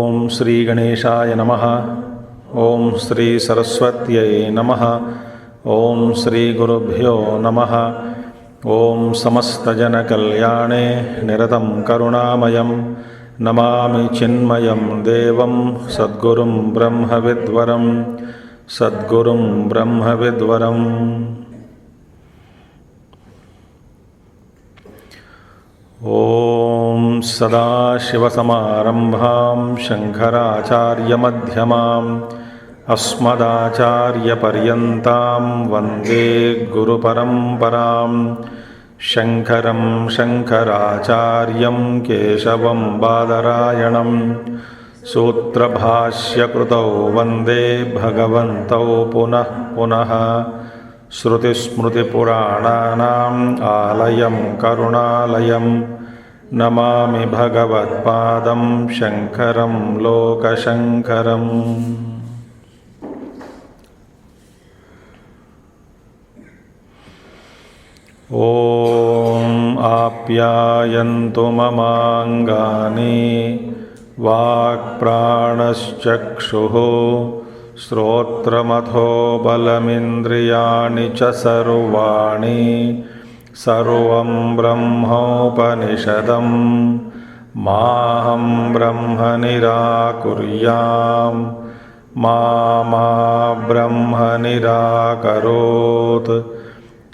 Om Sri Ganeshaya Namaha. Om Sri Saraswatyai Namaha. Om Sri Gurubhyo Namaha. Om Samasta Jana Kalyane Niratam Karunamayam Namami Chinmayam Devam Sadgurum Brahma Vidvaram Sadgurum Brahma Vidvaram. Om Sadashivasamarambham Shankaracharya Madhyamam Asmadacharya Paryantam Vande Guru Paramparam Shankaram Shankaracharyam Keshavam Badarayanam Sutra Bhashya Krutau Vande Bhagavantau Punah Punaha Shruti Smruti Purananam Alayam Karunalayam Namami Bhagavat Padam Shankaram Loka Shankaram. Om Apyayantu Mamangani Vak Pranaschakshuhu Srotramatho Balamindriyani Cha Sarvani Sarvam Brahmopanishadam Maham Brahma Nirakuryam Ma Brahma Nirakarot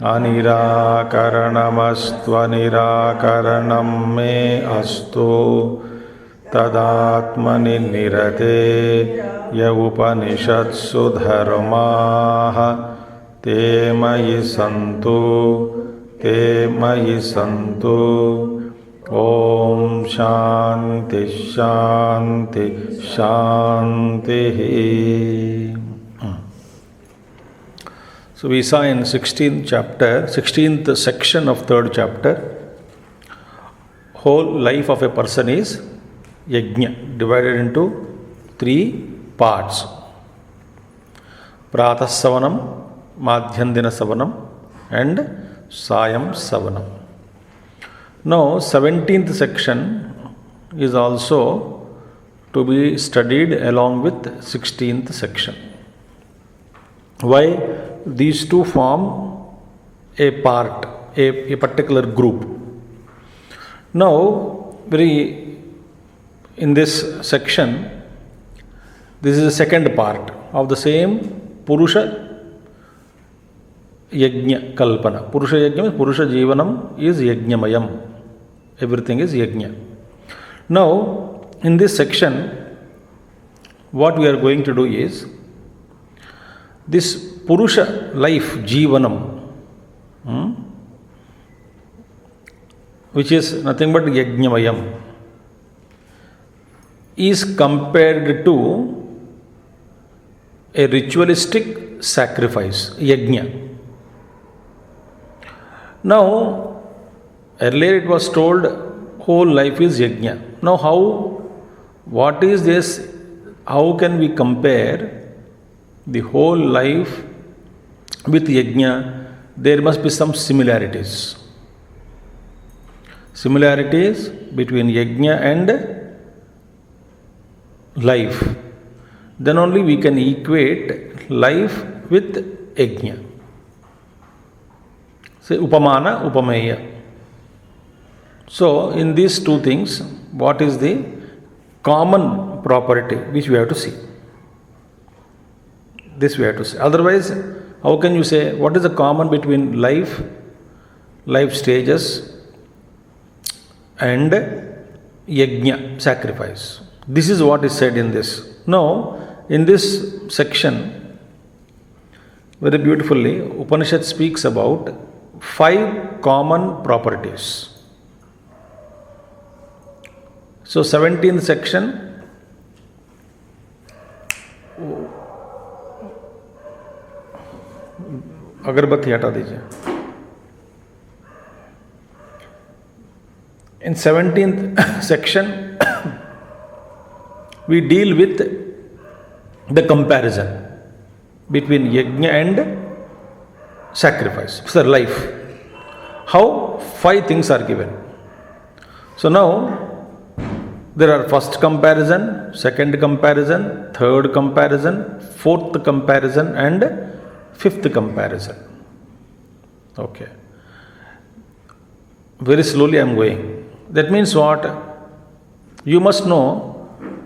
Anirakaranamastvanirakaranam me astu Tadatmani nirate ya upanishatsu dharmaha te mayi santu Om Shanti Shanti Shanti. So we saw in 16th section of 3rd chapter, whole life of a person is yajna, divided into 3 parts. Pratah Savanam, Madhyandina Savanam and Sayam Savanam. Now 17th section is also to be studied along with 16th section. Why? These two form a part, a particular group. Now, in this section, this is the second part of the same Purusha Yajna Kalpana. Purusha Yajna means Purusha Jivanam is Yajnamayam. Everything is Yajna. Now, in this section, what we are going to do is, this Purusha life, Jivanam, which is nothing but Yajnamayam, is compared to a ritualistic sacrifice, Yajna. Now, earlier it was told whole life is Yajna. Now, what is this? How can we compare the whole life with Yajna? There must be some similarities. Similarities between Yajna and life. Then only we can equate life with Yajna. Say Upamana, Upameya. So, in these two things, what is the common property which we have to see? This we have to say. Otherwise, how can you say what is the common between life stages, and yajna, sacrifice? This is what is said in this. Now, in this section, very beautifully, Upanishad speaks about 5 common properties. So, 17th section, अगरबत्ती हटा दीजिए. In 17th section, we deal with the comparison between yajna and sacrifice, so life. How 5 things are given. So now, There are first comparison, second comparison, third comparison, fourth comparison, and fifth comparison. Okay. Very slowly I am going. That means what? You must know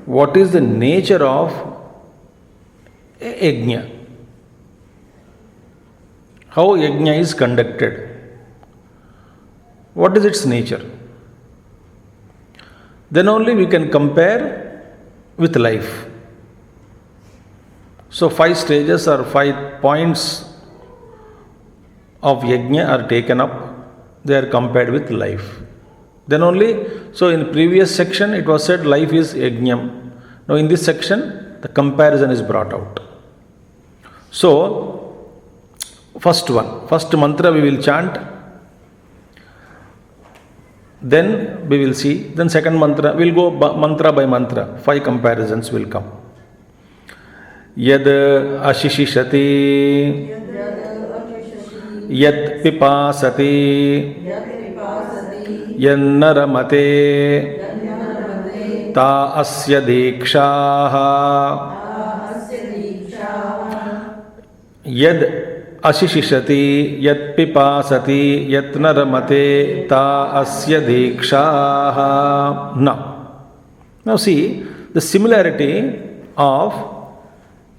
what is the nature of a yajna. How yajna is conducted. What is its nature? Then only we can compare with life. So 5 stages or 5 points of yajna are taken up. They are compared with life. Then only, so in previous section it was said life is yajnam. Now in this section the comparison is brought out. So first mantra we will chant. Then we will see. Then second mantra, we will go mantra by mantra. 5 comparisons will come. Yad ashishishati, yad pipasati, yannaramate, ta asya dikshaha. Yad ashishishati, yat pipasati, yat naramate, ta asya dikshaha. Now see the similarity of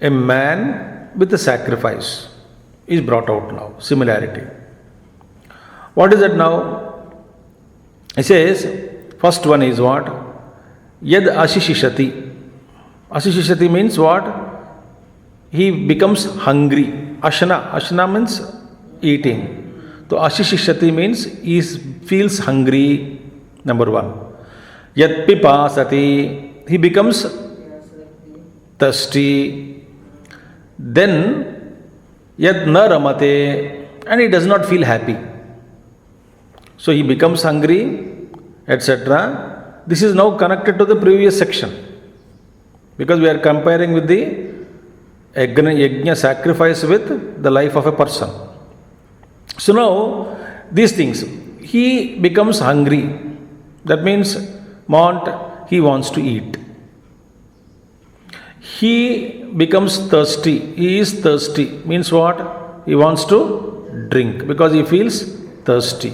a man with a sacrifice is brought out now. Similarity. What is that now? He says, first one is what? Yad ashishishati. Ashishishati means what? He becomes hungry. Ashana means eating. So ashishishati means he feels hungry. Number 1. Yat pipasati, he becomes thirsty. Then yat naramate, and he does not feel happy. So he becomes hungry, etc. This is now connected to the previous section, because we are comparing with the yajna sacrifice with the life of a person. So now these things, he becomes hungry. That means he wants to eat. He becomes thirsty. He is thirsty. Means what? He wants to drink because he feels thirsty.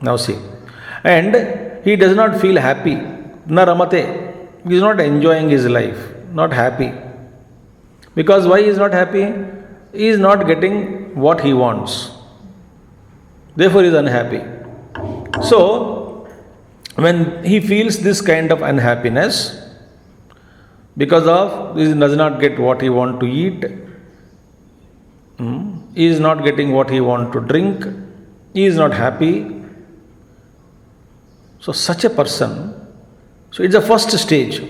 Now see. And he does not feel happy. Na ramate. He is not enjoying his life. Not happy. Because why he is not happy? He is not getting what he wants. Therefore he is unhappy. So, when he feels this kind of unhappiness, because of he does not get what he wants to eat, he is not getting what he wants to drink, he is not happy. So such a person, so it's the first stage.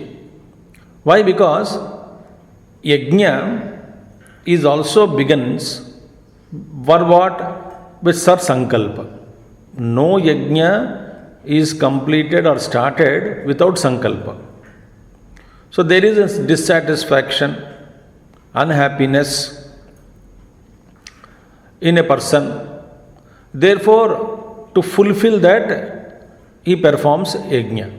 Why? Because yajna is also begins for what? With sar sankalpa. No yajna is completed or started without sankalpa. So there is a dissatisfaction, unhappiness in a person. Therefore, to fulfill that, he performs yajna.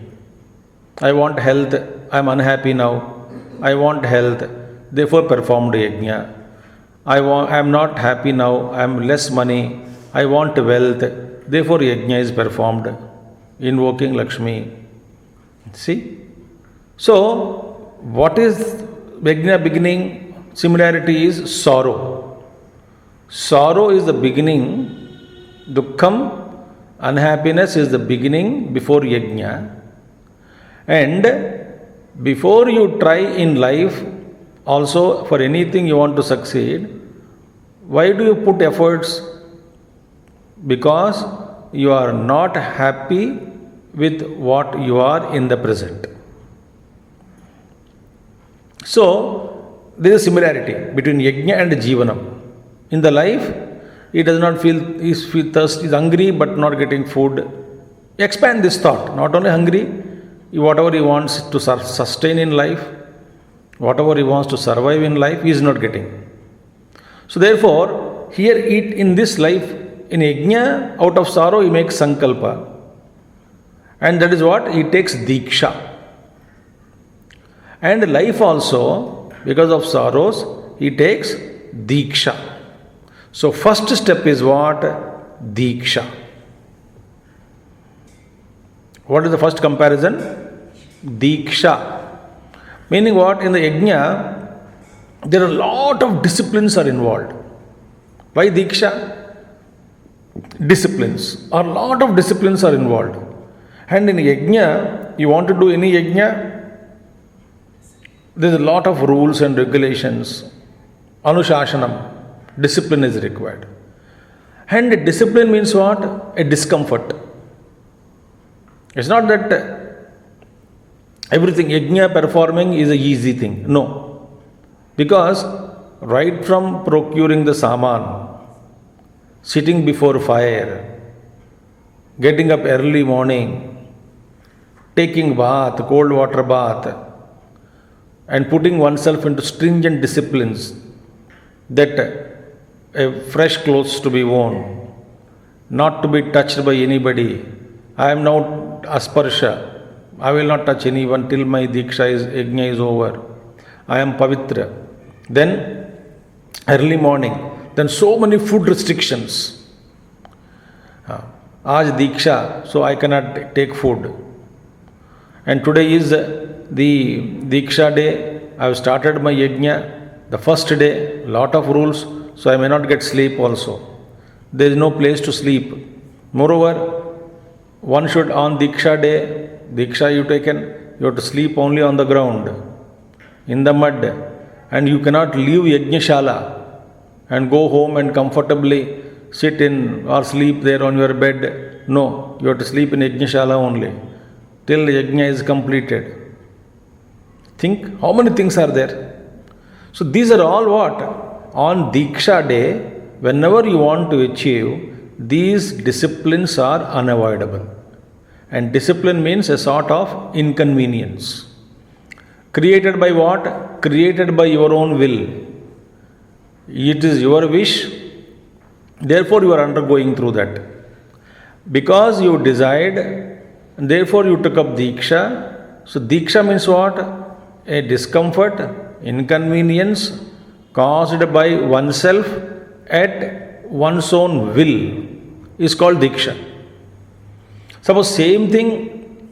I want health, I am unhappy now. I want health, therefore performed yajna. I am not happy now, I am less money, I want wealth, therefore yajna is performed, invoking Lakshmi. See? So, what is yajna beginning? Similarity is sorrow. Sorrow is the beginning, dukkham, unhappiness is the beginning before yajna. And before you try in life, also for anything you want to succeed, why do you put efforts? Because you are not happy with what you are in the present. So, there is a similarity between yajna and jivanam. In the life, he does not feel, he is thirsty, he is hungry but not getting food. Expand this thought, not only hungry, whatever he wants to sustain in life, whatever he wants to survive in life, he is not getting. So therefore, here in this life, in yajna, out of sorrow he makes sankalpa. And that is what? He takes diksha. And life also, because of sorrows, he takes Diksha. So first step is what? Diksha. What is the first comparison? Diksha. Meaning what? In the yajna, there are a lot of disciplines are involved. Why Diksha? Disciplines. A lot of disciplines are involved. And in yajna, you want to do any yajna, there is a lot of rules and regulations. Anushashanam. Discipline is required. And discipline means what? A discomfort. It's not that everything yajna performing is an easy thing. No. Because right from procuring the saman, sitting before fire, getting up early morning, taking bath, cold water bath, and putting oneself into stringent disciplines, that a fresh clothes to be worn, not to be touched by anybody. I am now asparsha. I will not touch anyone till my yajna is over. I am pavitra. Then early morning. Then so many food restrictions. Aaj Diksha, so I cannot take food. And today is the Diksha day. I have started my yajna. The first day, lot of rules, so I may not get sleep also. There is no place to sleep. Moreover, one should on Diksha day, Diksha you taken, you have to sleep only on the ground, in the mud, and you cannot leave Yajnashala and go home and comfortably sit in or sleep there on your bed. No, you have to sleep in Yajnashala only till Yajna is completed. Think how many things are there. So these are all what? On Diksha day, whenever you want to achieve, these disciplines are unavoidable. And discipline means a sort of inconvenience. Created by what? Created by your own will. It is your wish, therefore you are undergoing through that. Because you desired, therefore you took up Diksha. So Diksha means what? A discomfort, inconvenience caused by oneself at one's own will is called Diksha. Suppose same thing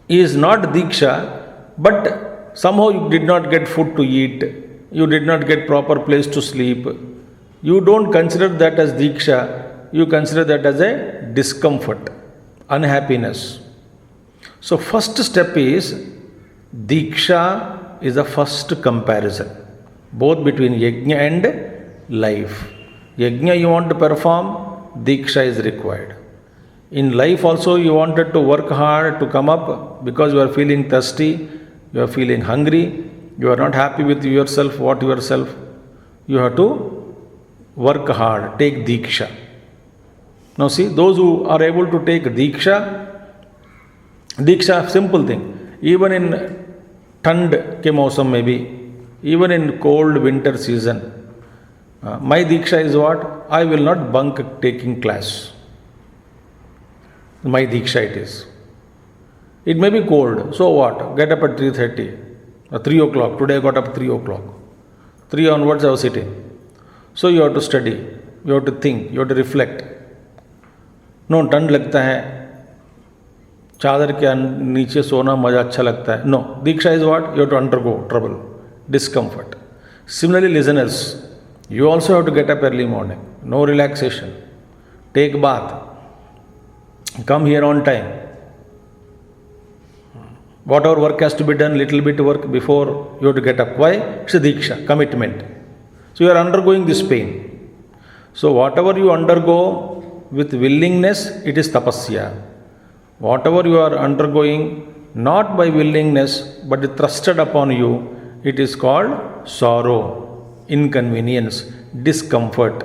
is not Diksha, but somehow you did not get food to eat, you did not get proper place to sleep. You don't consider that as Diksha, you consider that as a discomfort, unhappiness. So first step is Diksha is the first comparison, both between Yajna and life. Yajna you want to perform, Diksha is required. In life also you wanted to work hard to come up because you are feeling thirsty, you are feeling hungry, you are not happy with yourself, you have to work hard, take Diksha. Now see, those who are able to take Diksha, simple thing. Even in Thand ke mausam maybe, even in cold winter season, my Diksha is what? I will not bunk taking class. My Diksha it is. It may be cold, so what? Get up at 3:30 or 3 o'clock. Today I got up at 3 o'clock. 3 onwards I was sitting. So you have to study, you have to think, you have to reflect. No, ठंड लगता है, चादर के नीचे सोना मजा अच्छा लगता है. No, Diksha is what? You have to undergo trouble, discomfort. Similarly, listeners, you also have to get up early morning. No relaxation. Take bath. Come here on time. Whatever work has to be done, little bit work before you have to get up. Why? It's a Diksha, commitment. So you are undergoing this pain. So whatever you undergo with willingness, it is tapasya. Whatever you are undergoing not by willingness but thrusted upon you, it is called sorrow, inconvenience, discomfort.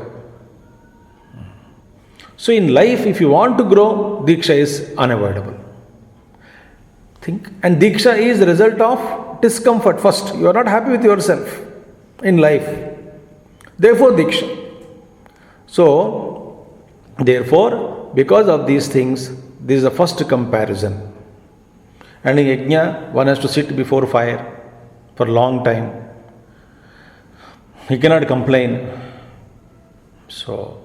So in life, if you want to grow, Diksha is unavoidable. Think. And Diksha is the result of discomfort. First, you are not happy with yourself in life. Therefore, Diksha. So, therefore, because of these things, this is the first comparison. And in yajna, one has to sit before fire for a long time. He cannot complain. So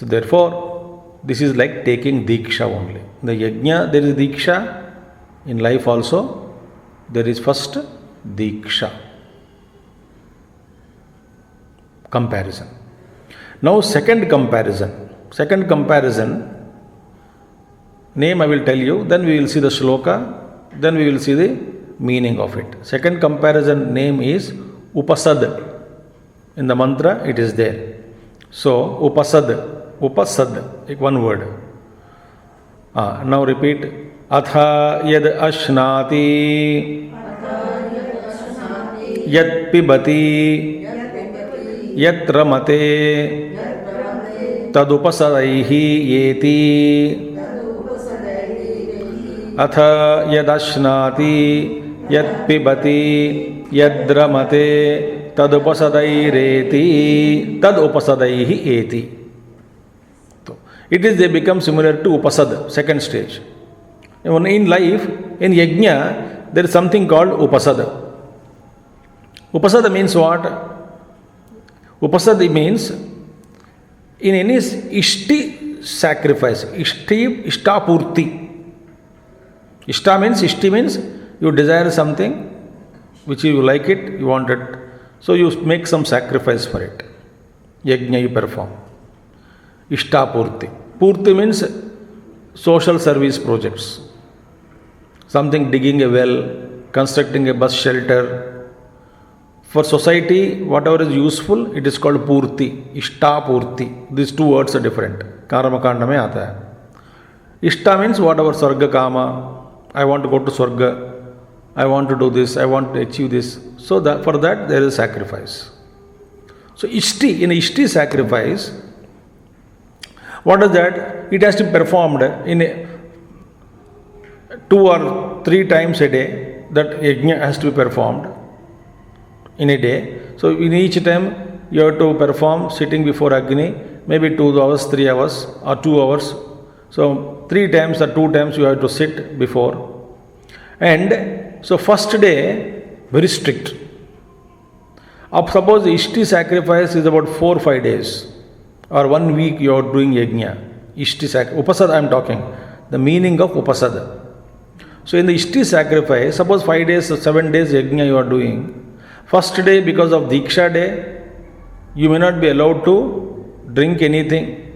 therefore, this is like taking diksha only. The yajna, there is diksha. In life also, there is first diksha. Comparison. Now second comparison. Name I will tell you, then we will see the shloka, then we will see the meaning of it. Second comparison name is Upasad. In the mantra it is there. So Upasad, one word. Now repeat. Atha yad ashnati yad pibati yad ramate tadupasadaihi yeti. Atha yad ashnati yad pibati yad ramate tadupasadaihi eti. It is, they become similar to Upasad, second stage. In life, in yajna, there is something called Upasada. Upasada means what? Upasada means in any ishti sacrifice, ishtapurti. Ishti means you desire something which you like it, you want it, so you make some sacrifice for it. Yajna you perform. Ishtapurti. Purti means social service projects. Something digging a well, constructing a bus shelter. For society, whatever is useful, it is called Purti, Ishta Purti. These two words are different. Karmakanda mein aata hai. Ishta means whatever Sarga Kama. I want to go to Sarga. I want to do this. I want to achieve this. So for that there is sacrifice. So Ishti, in Ishti sacrifice, what is that? It has to be performed in 2 or 3 times a day. That yajna has to be performed in a day. So in each time you have to perform sitting before Agni, maybe 2 hours, 3 hours or 2 hours. So 3 times or 2 times you have to sit before. And so first day, very strict. Suppose Ishti sacrifice is about 4 or 5 days or 1 week you are doing yajna. Ishti sacrifice, Upasad I am talking. The meaning of Upasad. So in the Ishti sacrifice, suppose 5 days or 7 days yajna you are doing. First day, because of Diksha day, you may not be allowed to drink anything.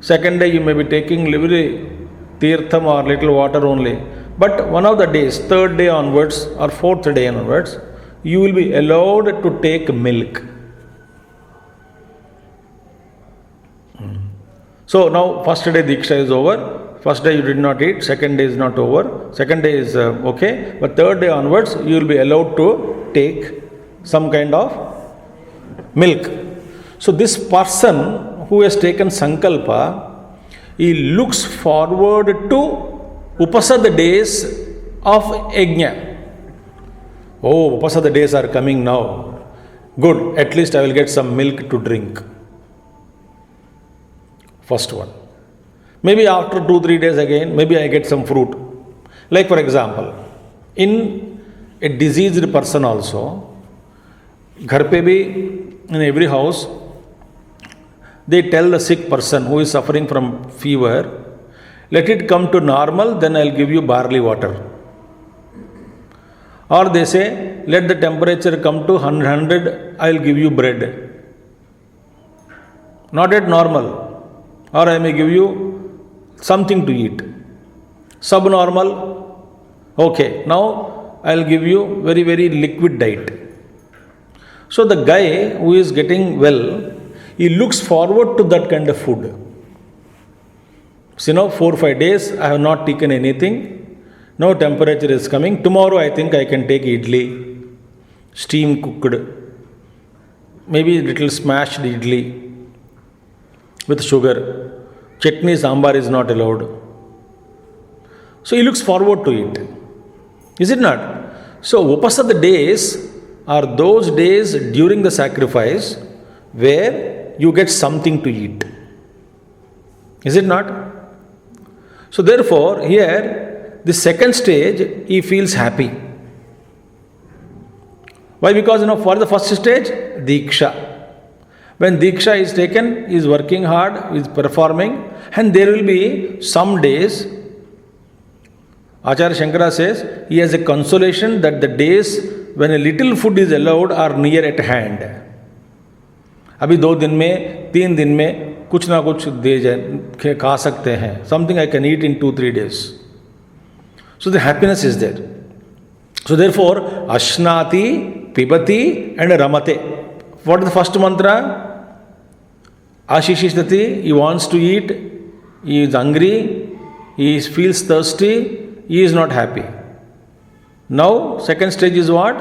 Second day, you may be taking little tirtham or little water only. But one of the days, third day onwards or fourth day onwards, you will be allowed to take milk. So now first day Diksha is over. First day you did not eat, second day is not over. Second day is okay. But third day onwards, you will be allowed to take some kind of milk. So this person who has taken Sankalpa, he looks forward to Upasada days of Yajna. Oh, Upasada days are coming now. Good, at least I will get some milk to drink. First one. Maybe after 2-3 days again, maybe I get some fruit. Like for example, in a diseased person also, घर पे भी, in every house, they tell the sick person who is suffering from fever, let it come to normal, then I'll give you barley water. Or they say, let the temperature come to 100, I'll give you bread. Not at normal. Or I may give you something to eat. Subnormal, okay, now I'll give you very, very liquid diet. So the guy who is getting well, he looks forward to that kind of food. So now 4 or 5 days, I have not taken anything. Now temperature is coming. Tomorrow I think I can take idli, steam cooked, maybe little smashed idli with sugar. Chutney, sambar is not allowed. So he looks forward to it. Is it not? So Upasada days are those days during the sacrifice where you get something to eat. Is it not? So therefore, here The second stage, he feels happy. Why? Because for the first stage, Diksha. When Diksha is taken, he is working hard, he is performing, and there will be some days, Acharya Shankara says, he has a consolation that the days when a little food is allowed are near at hand. अभी 2 दिन में 3 दिन में कुछ ना कुछ दे जाए खा सकते हैं. Something I can eat in 2-3 days. So the happiness is there. So therefore, Ashnati, Pibati and Ramate. What is the first mantra? Ashishishati, he wants to eat, he is hungry, he feels thirsty, he is not happy. Now, second stage is what?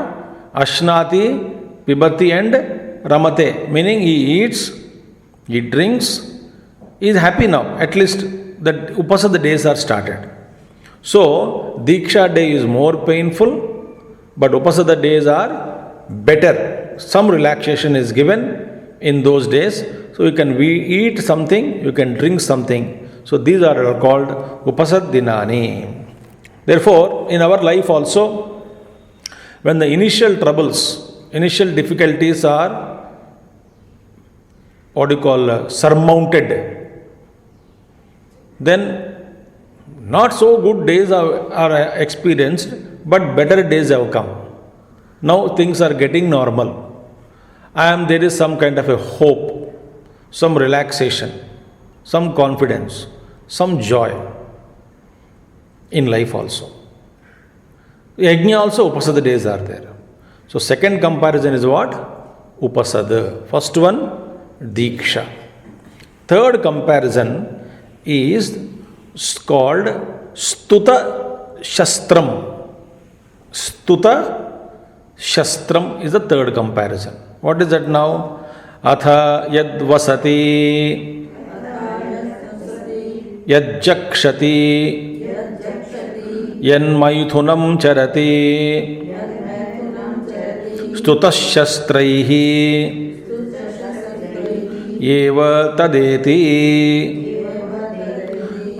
Ashnati, Pibati and Ramate. Meaning he eats, he drinks, he is happy now. At least the Upasada days are started. So, Diksha day is more painful, but Upasada days are better. Some relaxation is given in those days. So, you can eat something, you can drink something. So, these are called Upasad Dinani. Therefore, in our life also, when the initial troubles, initial difficulties are surmounted, then not so good days are experienced, but better days have come. Now things are getting normal. There is some kind of a hope, some relaxation, some confidence, some joy in life also. Yajna also, Upasada days are there. So second comparison is what? Upasada. First one, Diksha. Third comparison is called Stuta Shastram. Stuta Shastram is the third comparison. What is that now? Atha yad vasati, yad jakshati, yan maithunam charati, stuta shastraihi, Eva tadeti,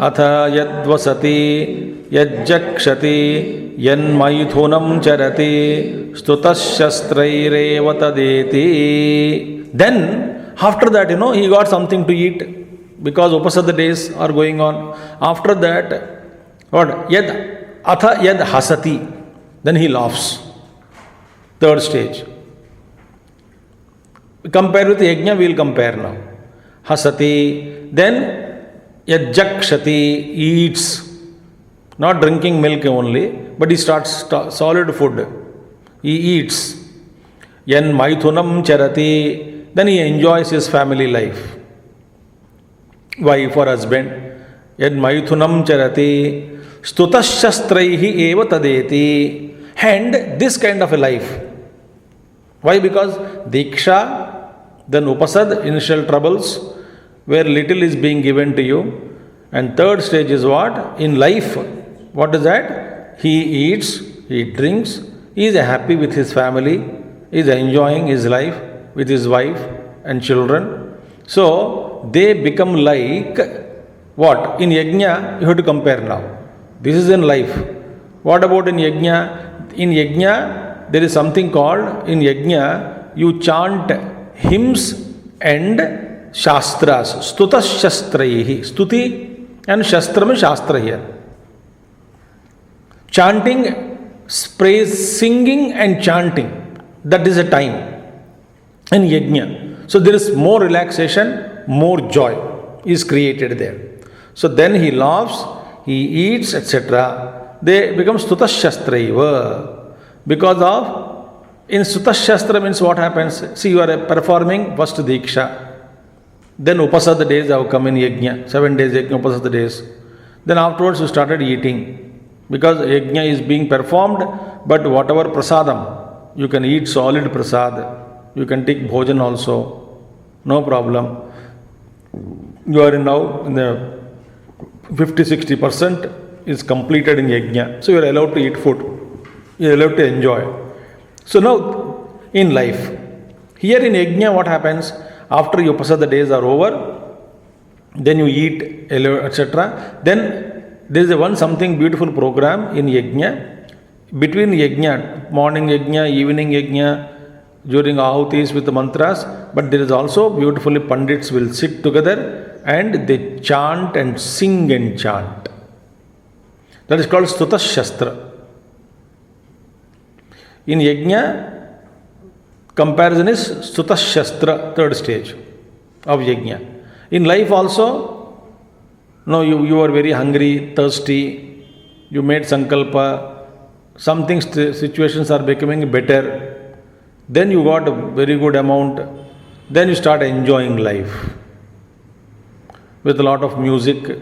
atha yadvasati, yajjakshati, yan maithunam charati, stutashastraireva tadeti. Then, after that, he got something to eat because Upasada days are going on. After that, what? Atha yad hasati. Then he laughs. Third stage. Compare with Yajna, we will compare now. Hasati, then Yajjakshati, eats. Not drinking milk only, but he starts solid food. He eats. Yan maithunam charati, then he enjoys his family life. Wife or husband. Yan maithunam charati, stutashastraihi eva tadeti. And this kind of a life. Why? Because Diksha, then Upasad, initial troubles, where little is being given to you. And third stage is what? In life, what is that? He eats, he drinks, he is happy with his family, he is enjoying his life with his wife and children. So, they become like what? In Yajna, you have to compare now. This is in life. What about in Yajna? In Yajna, there is something called, in Yajna, you chant hymns and shastras. Stuta shastraihi. Stuti and shastra means shastra here. Chanting, praise, singing and chanting. That is a time in Yajna. So there is more relaxation, more joy is created there. So then he laughs, he eats, etc. They become stuta shastraiva. Because of, in Stuta Shastra means what happens? See, you are performing first Diksha. Then Upasada days have come in Yajna. 7 days Yajna, Upasada days. Then afterwards you started eating. Because Yajna is being performed, but whatever prasadam, you can eat solid prasad. You can take bhojan also. No problem. You are now in the 50-60% is completed in Yajna. So you are allowed to eat food. You are allowed to enjoy. So now, in life, here in Yajna, what happens? After your Upasada days are over, then you eat, etc. Then there is one something beautiful program in yajna. Between yajna, morning yajna, evening yajna, during ahutis with the mantras, but there is also beautifully pandits will sit together and they chant and sing and chant. That is called Stuta Shastra. In yajna, comparison is Stuta Shastra, third stage of yajna. In life also, no, you are very hungry, thirsty, you made sankalpa, something situations are becoming better, then you got a very good amount, then you start enjoying life with a lot of music,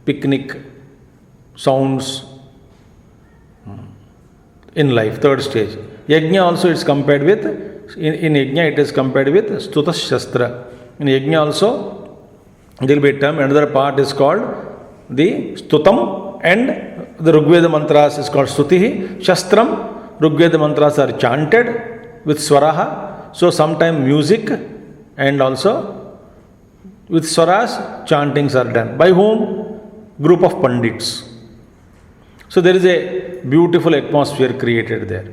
picnic, sounds in life, third stage. Yajna also is compared with, in yajna it is compared with Stuta Shastra. In yajna also, there will be a term, another part is called the Stutam, and the Rigveda mantras is called Stutihi. Shastram, Rigveda mantras are chanted with swaraha. So sometime music and also with swaras, chantings are done. By whom? Group of pandits. So there is a beautiful atmosphere created there.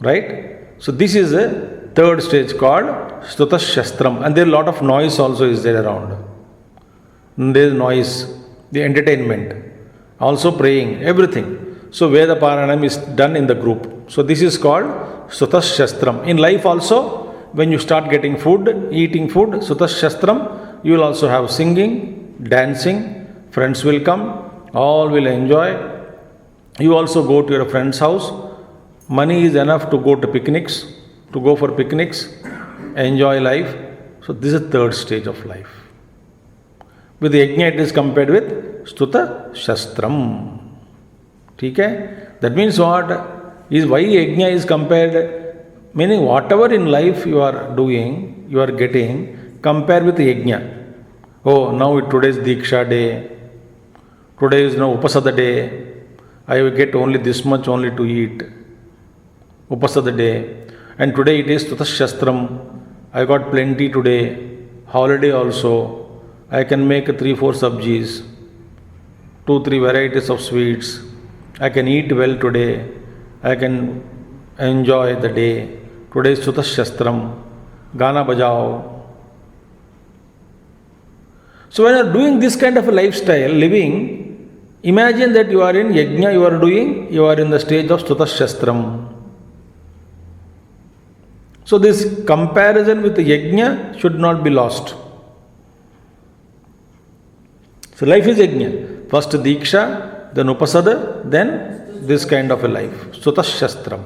Right? So this is a third stage called Stuta Shastram. And there is a lot of noise also is there around. There is noise, the entertainment, also praying, everything. So Veda Paranam is done in the group. So this is called Stuta Shastram. In life also, when you start getting food, eating food, Stuta Shastram, you will also have singing, dancing, friends will come, all will enjoy. You also go to your friend's house. Money is enough to go to picnics, to go for picnics, enjoy life. So this is the third stage of life. With the yajna it is compared with Stuta Shastram. Okay? That means what? Is why yajna is compared, meaning whatever in life you are doing, you are getting, compare with yajna. Oh, now today is Diksha day, today is now Upasada day, I will get only this much only to eat. Upasada day. And today it is Stuta Shastram. I got plenty today. Holiday also. I can make 3-4 sabjis, 2-3 varieties of sweets. I can eat well today. I can enjoy the day. Today is Stuta Shastram. Gana bajao. So when you are doing this kind of a lifestyle, living, imagine that you are in yajna, you are in the stage of Stuta Shastram. So this comparison with the yajna should not be lost. So life is yajna. First Diksha, then Upasada, then this kind of a life. Stuta Shastram.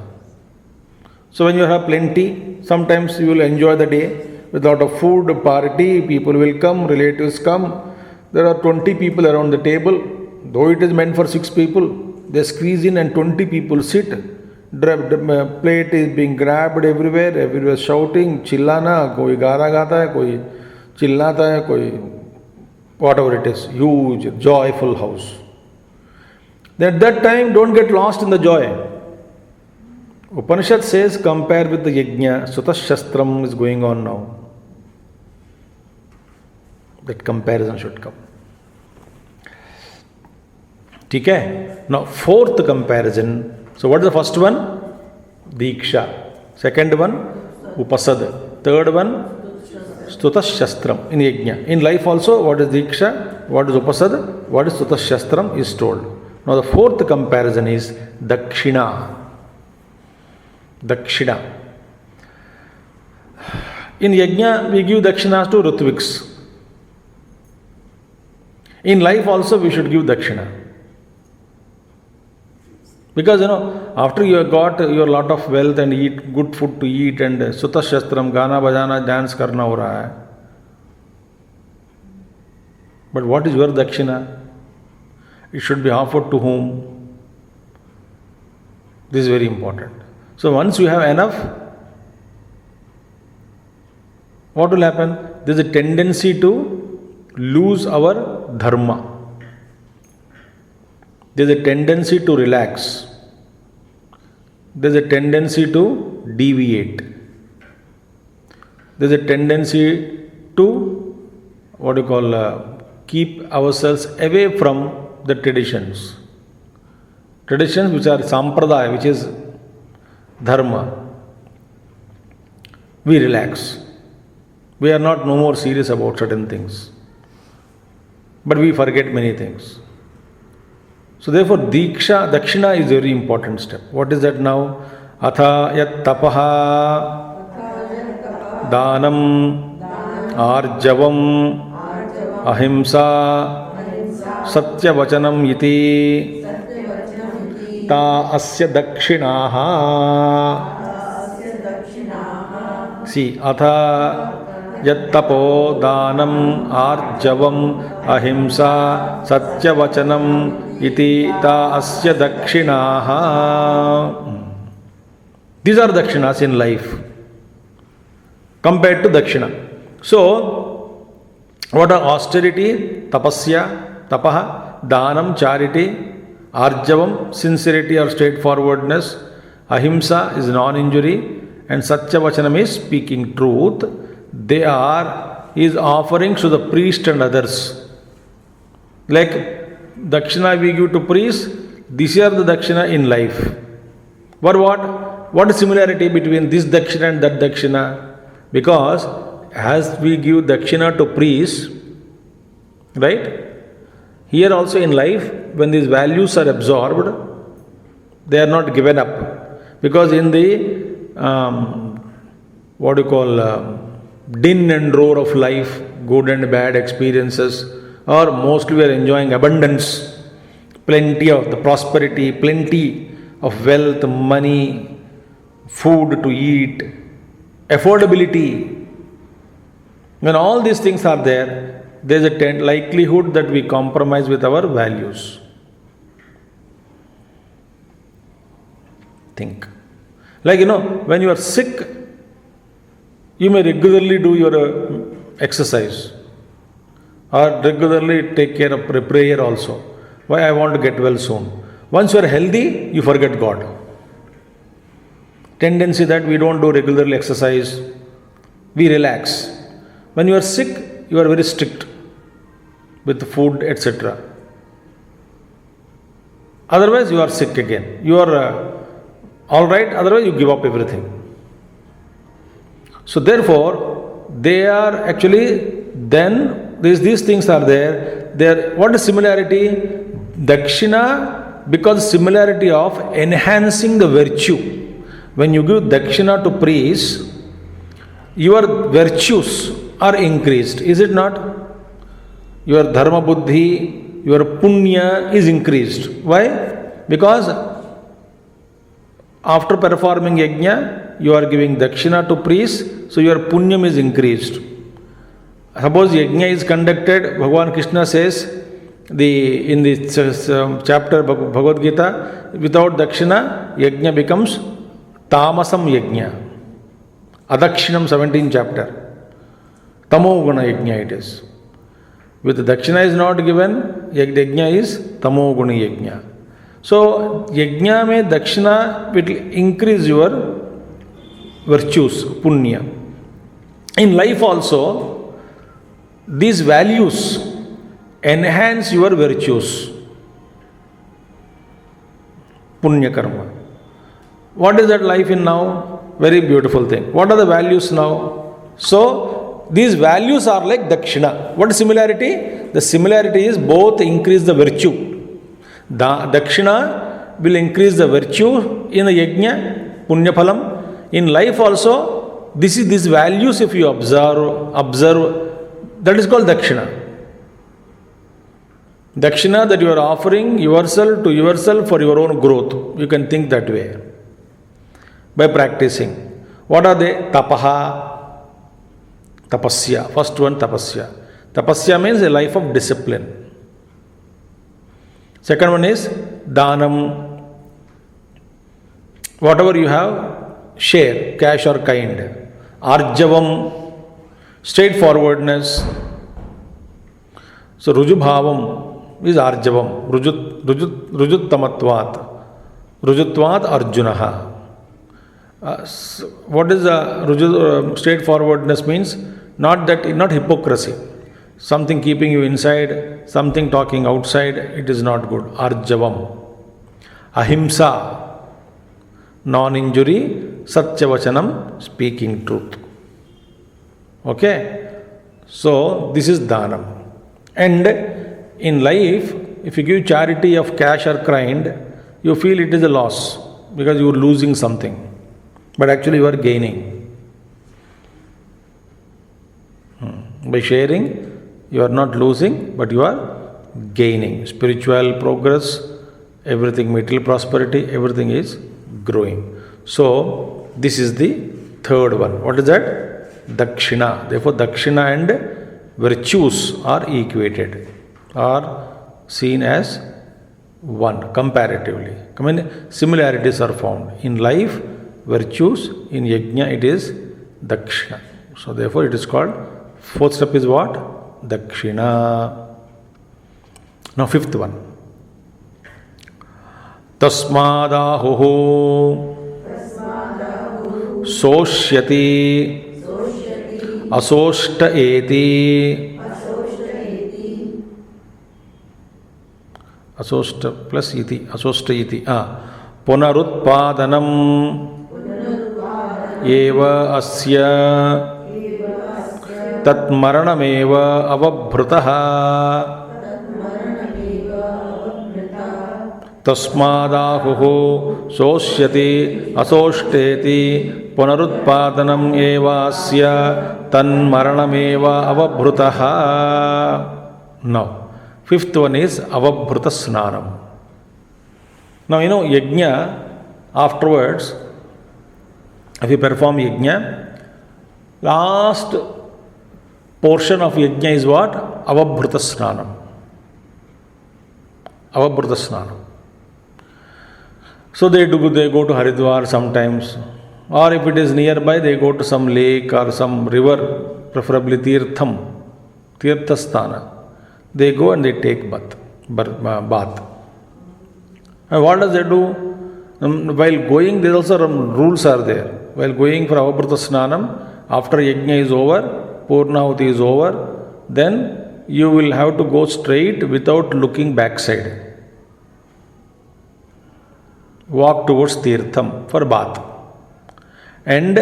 So when you have plenty, sometimes you will enjoy the day with a lot of food, party, people will come, relatives come. There are 20 people around the table. Though it is meant for 6 people, they squeeze in and 20 people sit. Plate is being grabbed everywhere shouting, chillana, koi gara gata hai, koi chillata hai, koi whatever it is, huge, joyful house. Then at that time, don't get lost in the joy. Upanishad says, compare with the yajna, Stuta Shastram is going on now. That comparison should come. Okay? Now, fourth comparison. So what is the first one? Diksha. Second one, Upasada. Third one, Stuta Shastram in yajna. In life also, what is Diksha? What is Upasada? What is Stuta Shastram is told. Now the fourth comparison is Dakshina. Dakshina. In yajna, we give dakshinas to Ritviks. In life also, we should give dakshina. Because after you have got your lot of wealth and eat good food to eat and Stuta Shastram, Gana Bajana, dance karna ho raha hai. But what is your dakshina? It should be offered to whom? This is very important. So once you have enough, what will happen? There is a tendency to lose our dharma. There is a tendency to relax. There is a tendency to deviate. There is a tendency to keep ourselves away from the traditions. Traditions which are sampradaya, which is dharma. We relax. We are not no more serious about certain things. But we forget many things. So therefore, dakshina is a very important step. What is that now? Atha yat tapaha danam arjavam ahimsa satyavachanam iti ta asya dakshinaha. See, atha yattapo danam arjavam ahimsa satyavachanam iti ta asya dakshinaha. These are dakshinas in life compared to dakshina. So, what are austerity, tapasya, tapaha, danam, charity, arjavam, sincerity or straightforwardness, ahimsa is non-injury, and satyavachanam is speaking truth. They are his offerings to the priest and others. Like dakshina we give to priest, these are the dakshina in life. But what is similarity between this dakshina and that dakshina? Because as we give dakshina to priests, right? Here also in life, when these values are absorbed, they are not given up. Because in the din and roar of life, good and bad experiences, or mostly we are enjoying abundance, plenty of the prosperity, plenty of wealth, money, food to eat, affordability. When all these things are there, there is a likelihood that we compromise with our values. Think. Like, when you are sick, you may regularly do your exercise or regularly take care of prayer also. Why? I want to get well soon. Once you are healthy, you forget God. Tendency that we don't do regularly exercise, we relax. When you are sick, you are very strict with food, etc. Otherwise, you are sick again. You are all right, otherwise you give up everything. So therefore, they are actually, then these things are there. What is similarity? Dakshina, because similarity of enhancing the virtue. When you give dakshina to priests, your virtues are increased, is it not? Your dharma buddhi, your punya is increased. Why? Because after performing yajna, you are giving dakshina to priests, so your punyam is increased. Suppose yajna is conducted, Bhagavan Krishna says, in the chapter Bhagavad Gita, without dakshina, yajna becomes tamasam yajna. Adakshinam 17th chapter. Tamo guna yajna it is. With dakshina is not given, yajna is tamo guna yajna. So, yajna mein dakshina will increase your virtues, punya. In life also, these values enhance your virtues, punya karma. What is that life in now? Very beautiful thing. What are the values now? So, these values are like dakshina. What is similarity? The similarity is both increase the virtue. Dakshina will increase the virtue in the yajna, punya phalam. In life also, these values if you observe, that is called dakshina. Dakshina that you are offering yourself to yourself for your own growth. You can think that way. By practicing. What are they? Tapaha, tapasya. First one, tapasya. Tapasya means a life of discipline. Second one is danam. Whatever you have, share, cash or kind. Arjavam, straightforwardness. So rujubhavam is arjavam. Rujuttamatvat. Rujutvat arjunaha. What is the straightforwardness means? Not hypocrisy. something keeping you inside, something talking outside, it is not good. Arjavam. Ahimsa, non-injury, Satyavachanam, speaking truth. Okay? So, this is Dhanam. And in life, if you give charity of cash or kind, you feel it is a loss because you are losing something. But actually you are gaining. By sharing, you are not losing, but you are gaining. Spiritual progress, everything, material prosperity, everything is growing. So, this is the third one. What is that? Dakshina. Therefore, Dakshina and virtues are equated, are seen as one comparatively. I mean, similarities are found. In life, virtues, in yajna, it is Dakshina. So, therefore, it is called, fourth step is what? Dakshina. Now, fifth one. Tasmadahuhu Soshyati Asoshta eti. Asoshta plus iti. Asoshta iti. Punarutpadanam eva asya tat maranameva avabhrutaha. Tasmadahuhu Sosyati Asoshteti Punarutpadanam eva asya tan maranameva avabhrutaha. Now, fifth one is avabhruta snanam. Now, yajna, afterwards, if you perform yajna, last portion of yajna is what? Avabhruta snanam. Avabhruta snanam. So they go to Haridwar sometimes, or if it is nearby, they go to some lake or some river, preferably Tirthasthana. They go and they take bath. And what does they do? While going, there also rules are there. While going for Avabhruta Snanam, after yajna is over, Purnahuti is over, then you will have to go straight without looking backside. Walk towards Tirtham for bath. And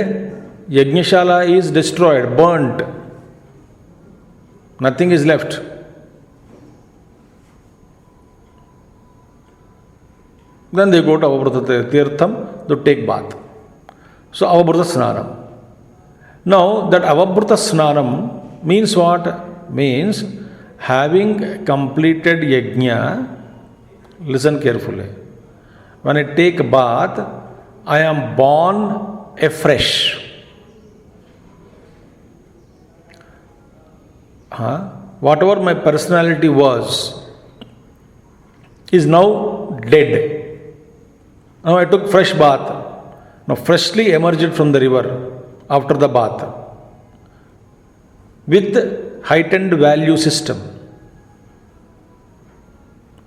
Yajnashala is destroyed, burnt. Nothing is left. Then they go to Avabhruta Tirtham to take bath. So Avabhruta Snanam. Now that Avabhruta Snanam means what? Means having completed Yajna, listen carefully. When I take a bath, I am born afresh. Whatever my personality was is now dead. Now I took fresh bath. Now freshly emerged from the river after the bath with heightened value system,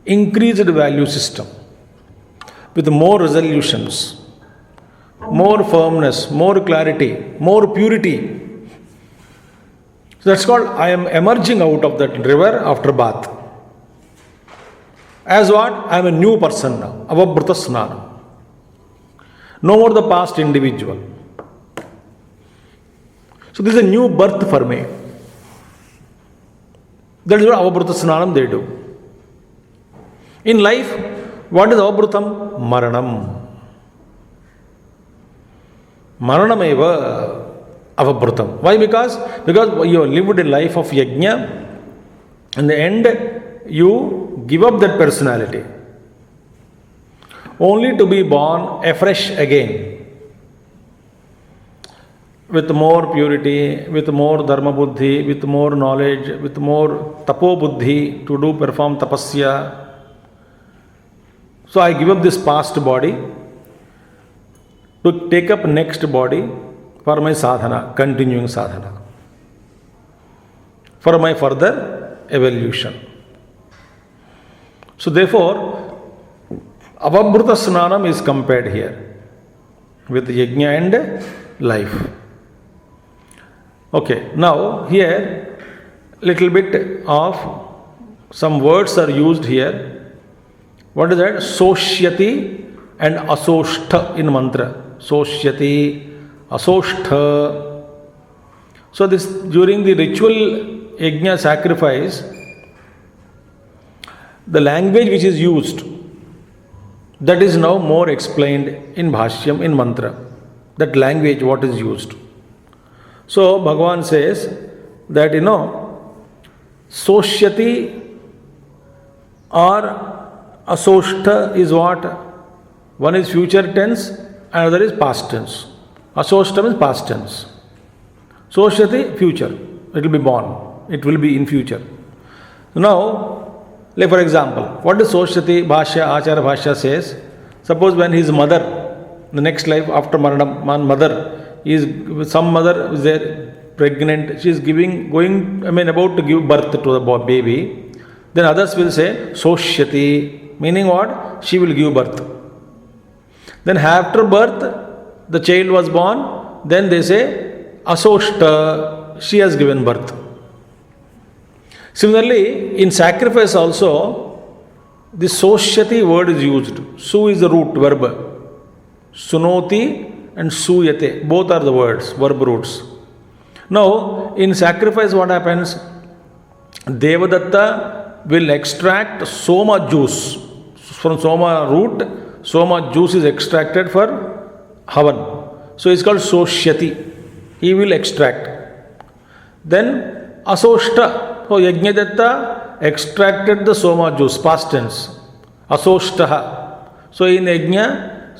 increased value system, with more resolutions, more firmness, more clarity, more purity. So that's called I am emerging out of that river after bath. As what? I am a new person now. Avabhruta Snanam. No more the past individual. So this is a new birth for me. That is what Avabhruta Snanam they do. In life, what is Avabhrutam? Maranam. Maranameva Avabhrutam. Why? Because you lived a life of yajna. In the end, you give up that personality. Only to be born afresh again. With more purity, with more dharma buddhi, with more knowledge, with more tapo buddhi to perform tapasya. So I give up this past body to take up next body for my sadhana, continuing sadhana, for my further evolution. So therefore, Avabhruta Snanam is compared here with yajna and life. Okay, now here little bit of some words are used here. What is that? Soshyati and asoshta in mantra. Soshyati, asoshta. So this during the ritual yajna sacrifice, the language which is used, that is now more explained in Bhashyam, in mantra. That language, what is used. So Bhagavan says that, Soshyati or Asoshta is what? One is future tense, another is past tense. Asoshta is past tense. Soshyati, future. It will be born. It will be in future. Now, like for example, what is Soshyati? Bhashya, Achara Bhashya says, suppose when his mother, the next life after Maranam, mother, some mother is there, pregnant, she is about to give birth to the baby, then others will say Soshyati, meaning what? She will give birth. Then after birth, the child was born, then they say Asoshta, she has given birth. Similarly, in sacrifice also, the Soshyati word is used. Su is the root verb. Sunoti and Suyate, both are the words, verb roots. Now, in sacrifice what happens? Devadatta will extract Soma juice. From Soma root, Soma juice is extracted for Havan. So it's called Soshyati. He will extract. Then Asoshta. So Yajnadatta extracted the Soma juice, past tense. Asoshtaha. So in Yajna,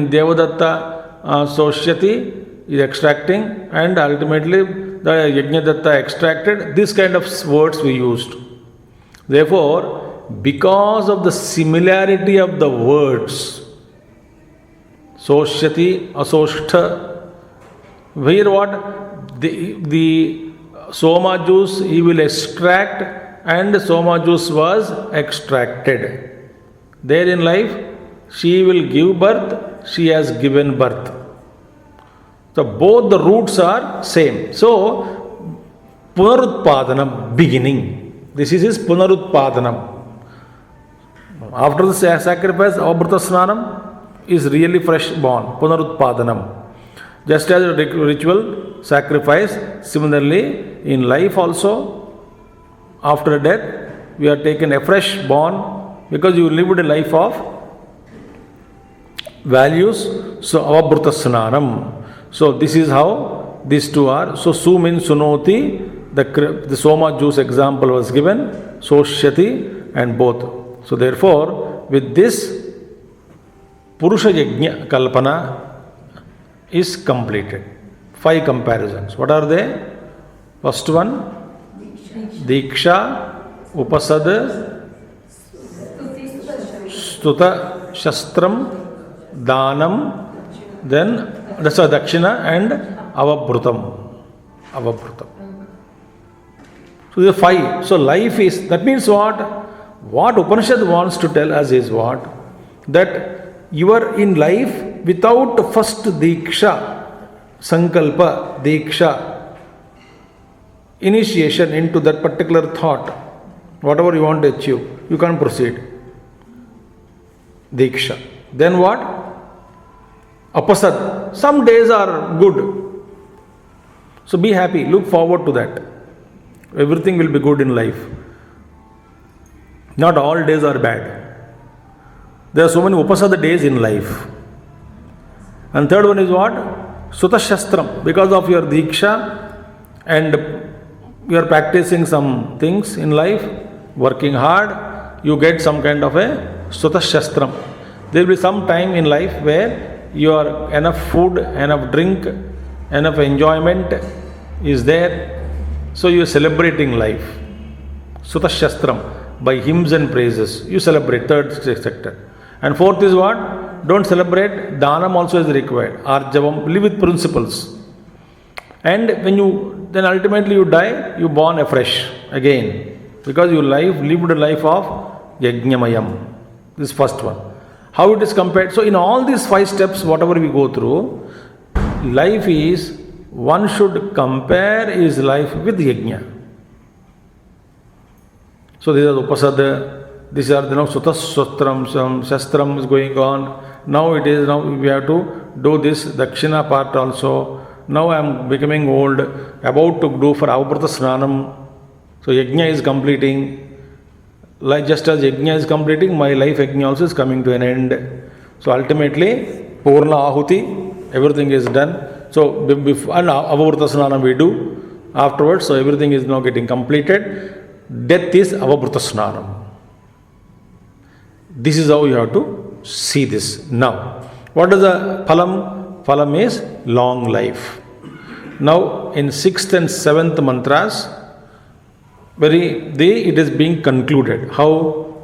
Devadatta Soshyati is extracting, and ultimately the Yajnadatta extracted. This kind of words we used. Therefore, because of the similarity of the words, Soshyati, Asoshta, where what? The Soma juice he will extract, and Soma juice was extracted. There in life, she will give birth, she has given birth. So both the roots are same. So Punarutpadanam, beginning. This is his Punarutpadanam. After the sacrifice, Avabhrata Snanam is really fresh born. Punarutpadanam. Just as a ritual sacrifice, similarly in life also, after death, we are taken afresh born because you lived a life of values. So Avabhrata Snanam. So this is how these two are. So Su means Sunoti, the Soma juice example was given, Soshyati and both. So therefore, with this, Purusha Yajna Kalpana is completed. 5 comparisons. What are they? First one, Diksha, Upasad, Stuta, Shastram, Danam, then that's a Dakshina and Avabhrutam. So the 5. So life is, that means what? What Upanishad wants to tell us is what? That you are in life without first Diksha, Sankalpa, Diksha, initiation into that particular thought, whatever you want to achieve, you can't proceed. Diksha. Then what? Apasad. Some days are good. So be happy, look forward to that. Everything will be good in life. Not all days are bad. There are so many Upasada days in life. And third one is what? Sutta Shastram. Because of your Diksha and you are practicing some things in life, working hard, you get some kind of a Sutta Shastram. There will be some time in life where you are enough food, enough drink, enough enjoyment is there. So you are celebrating life. Sutta Shastram, by hymns and praises. You celebrate, third sector. And fourth is what? Don't celebrate. Dhanam also is required. Arjavam, live with principles. And then ultimately you die, you born afresh again. Because you lived a life of Yajnamayam. This is first one. How it is compared? So in all these 5 steps, whatever we go through, life is, one should compare his life with Yajna. So these are Upasad, these are Sutaswastram, Shastram is going on. Now we have to do this Dakshina part also. Now I am becoming old, about to do for Avabrata Snanam. So Yajna is completing. Like just as Yajna is completing, my life Yajna also is coming to an end. So ultimately, Purna Ahuti, everything is done. So before and Avabrata Snanam we do afterwards. So everything is now getting completed. Death is Avabrata Snanam. This is how you have to see this. Now, what is the Phalam? Phalam is long life. Now, in 6th and 7th mantras, it is being concluded. How?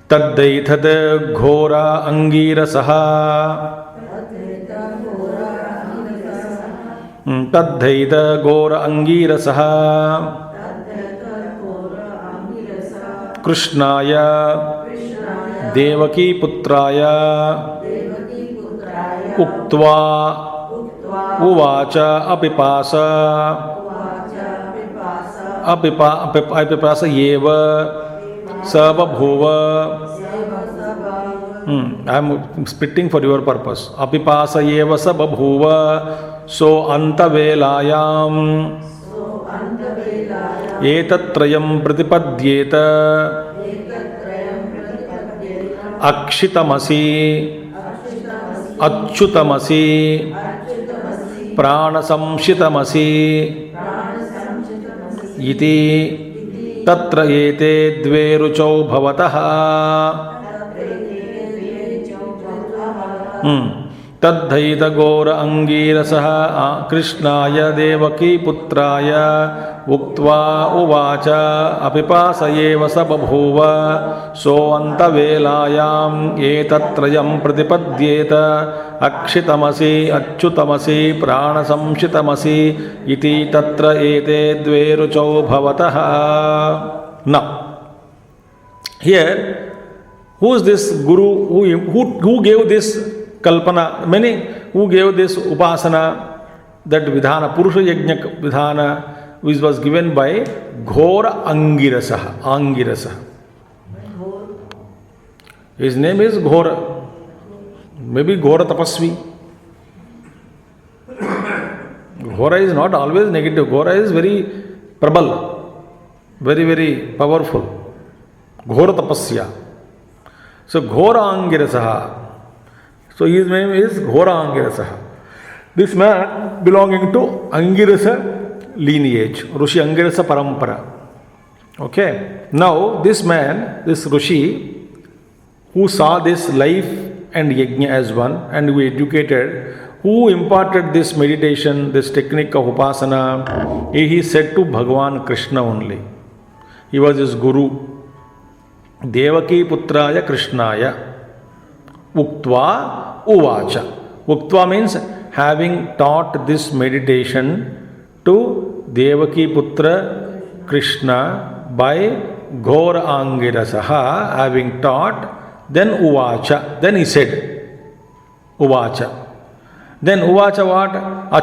Taddaithad ghora angirasaha. Taddaitha ghora angirasaha. Krishnaya Devaki Putraya Uktva Uvacha Apipasa Yeva Sababhuva. I am spitting for your purpose. Apipasa Yeva Sababhuva. So Antavelayam Etatrayam Pratipadyeta Akshitamasi Achyutamasi Pranasamshitamasi Iti Tatra ete dve ruchau bhavataha Tadhaita gora angirasaha Krishnaya Devaki Putraya Uktva Uvacha Apipasayeva Sababhuva So Antavelayam Etatrayam Pratipadyeta Akshitamasi Achyutamasi Pranasamshitamasi Iti Tatra ete dve ruchau bhavataha. Now, here, who is this Guru who gave this Kalpana, who gave this Upasana, that Vidhana, Purusha Yajna Vidhana, which was given by Ghora Angirasaha. His name is Ghora, maybe Ghora Tapasvi. Ghora is not always negative, Ghora is very prabal, very, very powerful. Ghora Tapasya. So Ghora Angirasaha. So his name is Ghora Angirasaha. This man belonging to Angirasa lineage, Rishi Angirasa Parampara. Okay. Now this man, this Rishi, who saw this life and yajna as one and who educated, who imparted this meditation, this technique of Upasana, he said to Bhagavan Krishna only. He was his Guru. Devaki Putraya Krishnaya. Uktva Uvacha. Uktva means having taught this meditation to Devaki Putra Krishna by Ghora Angirasaha, having taught, then Uvacha, then he said Uvacha. Then Uvacha what?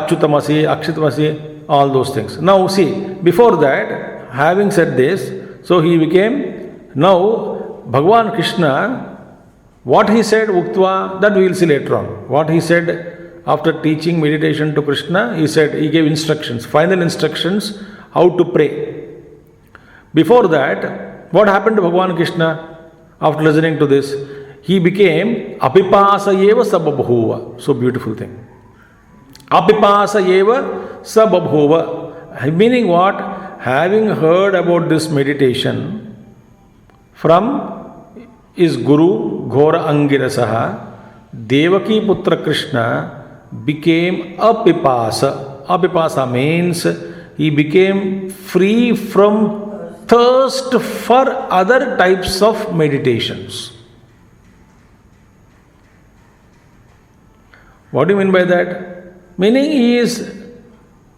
Achyutamasi, Akshitamasi, all those things. Now see, before that, having said this, so he became, now Bhagavan Krishna, what he said, Uktva, that we will see later on. What he said after teaching meditation to Krishna, he said, he gave instructions, final instructions, how to pray. Before that, what happened to Bhagavan Krishna after listening to this? He became Apipasayeva Sababhuva. So beautiful thing. Apipasayeva Sababhuva. Meaning what? Having heard about this meditation from his Guru Ghora Angirasaha, Devaki Putra Krishna became Apipasa. Apipasa means he became free from thirst for other types of meditations. What do you mean by that? Meaning he is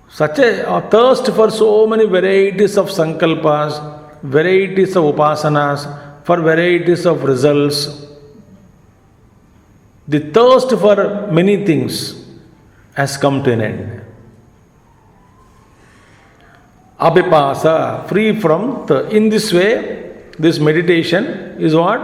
such a thirst for so many varieties of sankalpas, varieties of upasanas, for varieties of results. The thirst for many things has come to an end. Abhipasa, free from in this way, this meditation is what?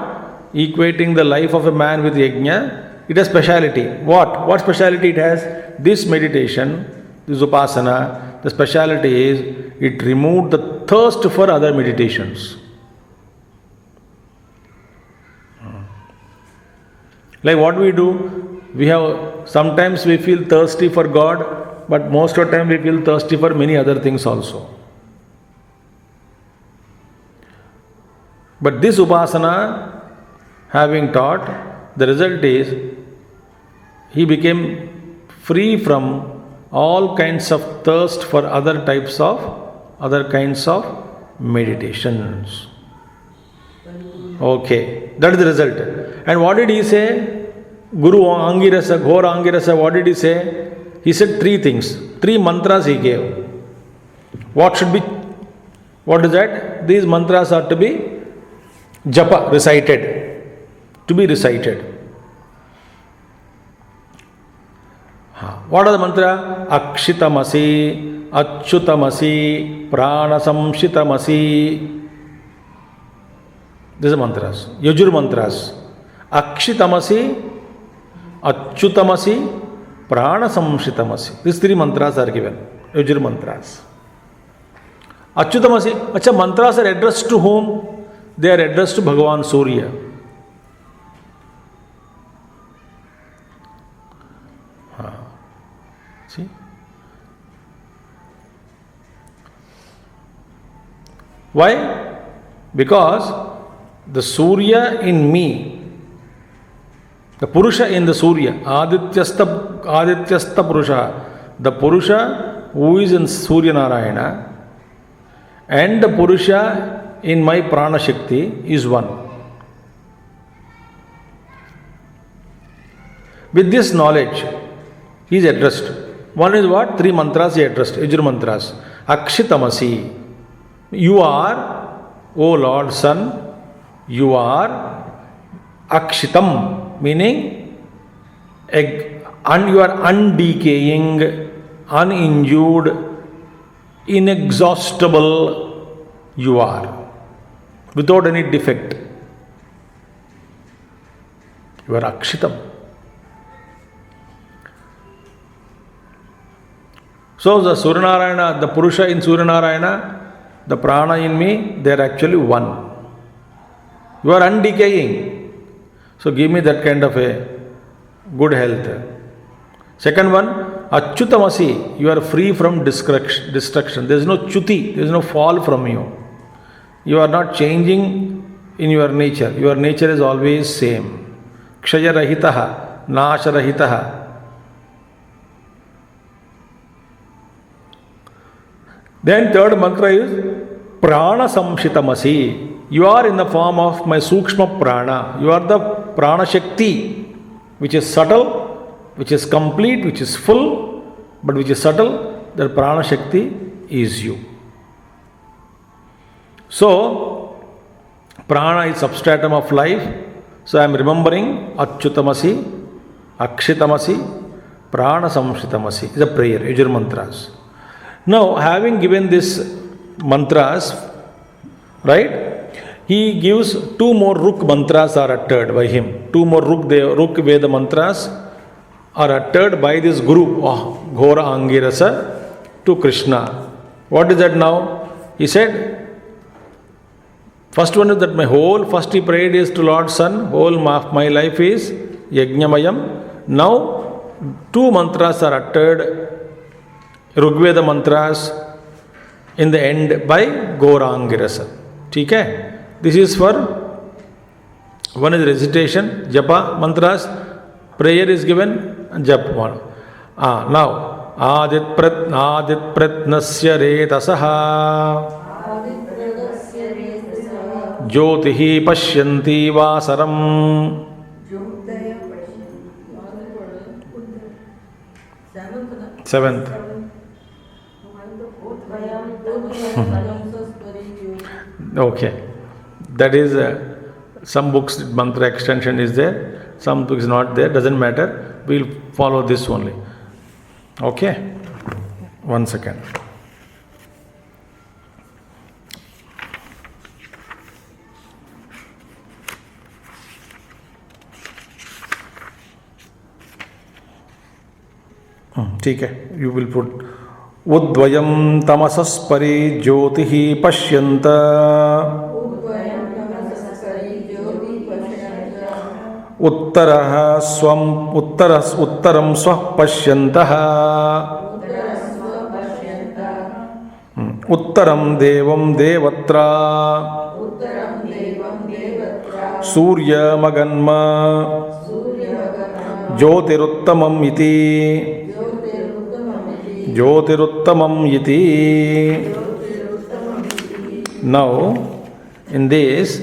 Equating the life of a man with yajna. It has speciality. What? What speciality it has? This meditation, this upasana, the speciality is it removed the thirst for other meditations. Like what we do, sometimes we feel thirsty for God, but most of the time we feel thirsty for many other things also. But this upasana, having taught, the result is he became free from all kinds of thirst for other kinds of meditations. Okay, that is the result. And what did he say? Guru Angirasa, Ghora Angirasa, what did he say? He said 3 things, 3 mantras he gave. What is that? These mantras are to be japa, recited. To be recited. What are the mantra? Akshitamasi, Achyutamasi, Pranasamshitamasi. These are mantras. Yajur mantras. Akshitamasi, Achyutamasi, Pranasamshitamasi. These 3 mantras are given. Yajur mantras. Achyutamasi. Acha, mantras are addressed to whom? They are addressed to Bhagavan Surya. See? Why? Because the Surya in me, the Purusha in the Surya, Adityasta Purusha, the Purusha who is in Surya Narayana and the Purusha in my Prana Shakti is one. With this knowledge, he is addressed. One is what? 3 mantras he addressed, Yajur mantras. Akshitamasi. You are, O Lord Son, you are Akshitam, meaning you are undecaying, uninjured, inexhaustible, you are, without any defect. You are Akshitam. So the Suryanarayana, the Purusha in Suryanarayana, the Prana in me, they are actually one. You are undecaying. So give me that kind of a good health. Second one, Achyutamasi, you are free from destruction. There is no chuti, there is no fall from you. You are not changing in your nature. Your nature is always same. Kshaya rahitaha, nasha rahitaha. Then third mantra is Prana Samshitamasi. You are in the form of my Sukshma Prana. You are the Prana Shakti, which is subtle, which is complete, which is full, but which is subtle. That Prana Shakti is you. So, Prana is substratum of life. So I am remembering Achyutamasi, Akshitamasi, Prana Samshitamasi. It's a prayer, Yajur mantras. Now, having given this mantras, right, he gives 2 more Ruk mantras are uttered by him. 2 more Ruk Veda mantras are uttered by this Guru, Ghora Angirasa, to Krishna. What is that now? He said, first one is that first he prayed is to Lord Son, whole of my life is Yajnamayam. Now, 2 mantras are uttered, Rigveda mantras in the end by Gaurangirasa. Okay? This is for one is recitation, japa mantras, prayer is given, and japa one. Now, Adit Pratnasya Retasaha Jyotihi Pashyanti Vasaram. Seventh. Okay, that is some books mantra extension is there, some books not there, doesn't matter, we'll follow this only. Okay, 1 second. ठीक है, you will put उद्वयं तमसस्परि ज्योतिः पश्यन्त उत्तरं स्वः पश्यन्तः उत्तरं देवं देवत्रा सूर्यमगन्म ज्योतिरुत्तमम् इति Now, in this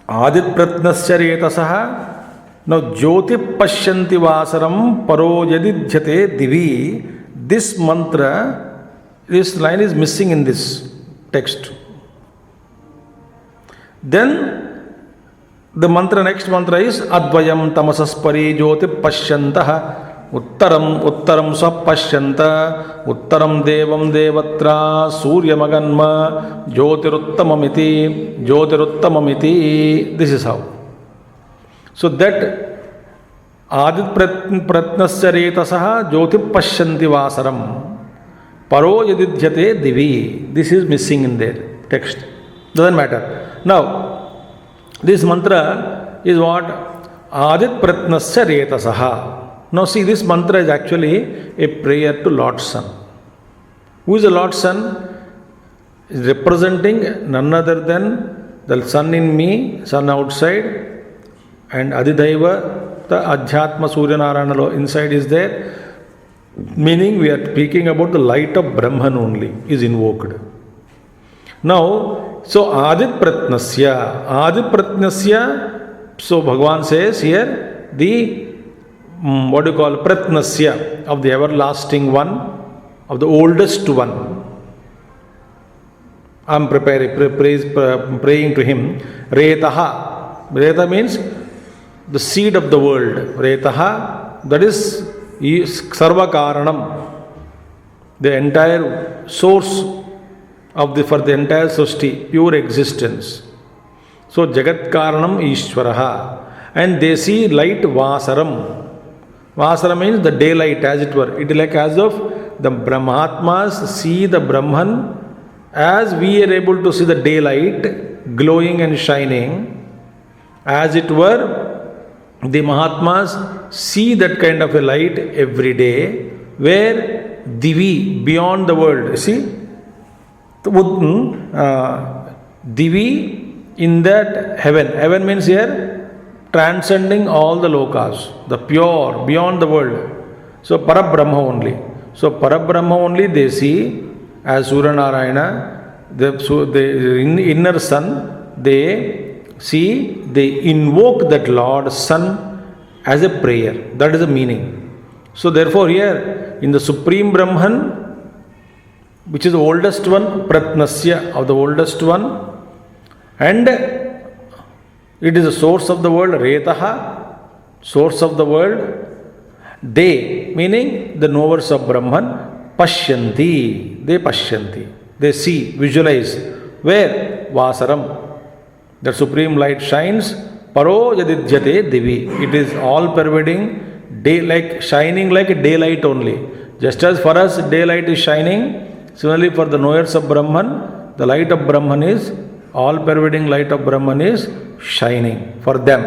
Adit Pratnasya Retasaha, now Jyoti Pashyanti Vasaram Paro Yadidhyate Divi. This mantra, this line is missing in this text. Then the mantra, next mantra is Advayam Tamasaspari Jyoti Pashyantaha Uttaram Swapashyanta Uttaram Devam Devatra Suryamaganma Jyotiruttamamiti. This is how. So that Adit Pratnasya Retasaha Jyoti Pashyanti Vasaram Paro Yadidhyate Divi. This is missing in their text. Doesn't matter. Now, this mantra is what? Adit Pratnasya Retasaha. Now see, this mantra is actually a prayer to Lord Sun. Who is the Lord Sun? Is representing none other than the sun in me, sun outside, and Adidaiva, the Adhyatma Surya Narayana inside is there. Meaning we are speaking about the light of Brahman only is invoked. Now, so Adit Pratnasya, so Bhagavan says here, the what do you call Pratnasya of the everlasting one, of the oldest one. I am praying to him. Retaha. Reta means the seed of the world. Retaha, that is Sarva Karanam, the entire source of for the entire Srishti, pure existence. So Jagat Karanam Ishwaraha. And they see light Vasaram. Vasara means the daylight, as it were. It is like as if the Brahmatmas see the Brahman as we are able to see the daylight glowing and shining. As it were, the Mahatmas see that kind of a light every day, where Divi, beyond the world, see? Divi in that heaven. Heaven means here transcending all the lokas, the pure, beyond the world. So Parabrahma only. So Parabrahma only they see as Surya Narayana, the inner sun, they see, they invoke that Lord Sun as a prayer. That is the meaning. So therefore here in the Supreme Brahman, which is the oldest one, Pratnasya of the oldest one, and it is the source of the world, Retaha, source of the world. They, meaning the knowers of Brahman, Pashyanti, they Pashyanti. They see, visualize. Where? Vasaram. The supreme light shines. Paro Yadidhyate Divi. It is all pervading, day, like shining like a daylight only. Just as for us daylight is shining, similarly for the knowers of Brahman, the light of Brahman is, all pervading light of Brahman is shining for them.